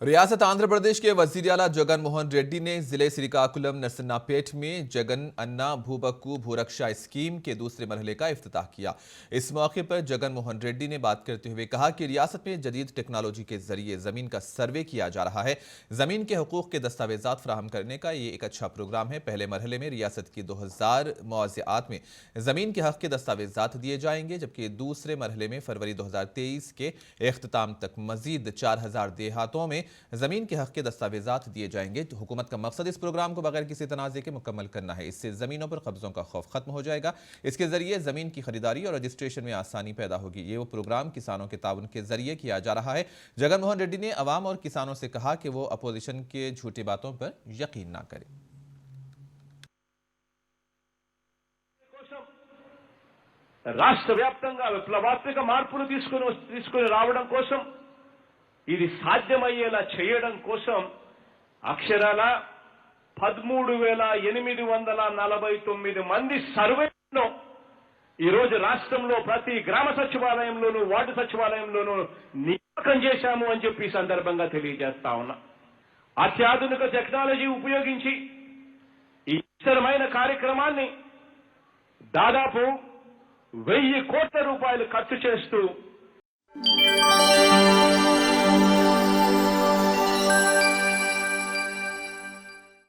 रियासत आंध्र प्रदेश के वजीर आला जगन मोहन रेड्डी ने जिले श्रीकाकुलम नरसन्नापेट में जगन अन्ना भूबक्कू भूरक्षा स्कीम के दूसरे मरहले का इफ्तिताह किया। इस मौके पर जगन मोहन रेड्डी ने बात करते हुए कहा कि रियासत में जदीद टेक्नोलॉजी के जरिए जमीन का सर्वे किया जा रहा है। जमीन के हकूक के दस्तावेजात फराहम करने का ये एक अच्छा प्रोग्राम है। पहले मरहले में रियासत की 2000 मुआवज़ात में जमीन के हक के दस्तावेजात दिए जाएंगे, जबकि दूसरे मरहले में फरवरी 2023 के इख्तिताम तक मजीद 4000 देहातों में जमीन के हक के दस्तावेजात दिए जाएंगे। हुकूमत का मकसद इस प्रोग्राम को बगैर किसी तनाज़े के मुकम्मल करना है। इससे जमीनों पर कब्जों का खौफ खत्म हो जाएगा। इसके जरिए जमीन की खरीदारी और रजिस्ट्रेशन में आसानी पैदा होगी। ये वो प्रोग्राम किसानों के ताउन के जरिए किया जा रहा है। जगन मोहन रेड्डी ने अवाम और किसानों से कहा कि वो अपोजिशन के झूठी बातों पर यकीन ना करें। రాష్ట్ర వ్యాప్తంగా విప్లవాత్మక మార్పులు తీసుకొని రావడం కోసం, ఇది సాధ్యమయ్యేలా చేయడం కోసం అక్షరాల 13,849 మంది సర్వేను ఈ రోజు రాష్ట్రంలో ప్రతి గ్రామ సచివాలయంలోనూ వార్డు సచివాలయంలోనూ నియామకం చేశాము అని చెప్పి ఈ సందర్భంగా తెలియజేస్తా ఉన్నా। అత్యాధునిక టెక్నాలజీ ఉపయోగించి ఈ అవసరమైన కార్యక్రమాన్ని దాదాపు 1000 కోట్ల రూపాయలు ఖర్చు చేస్తూ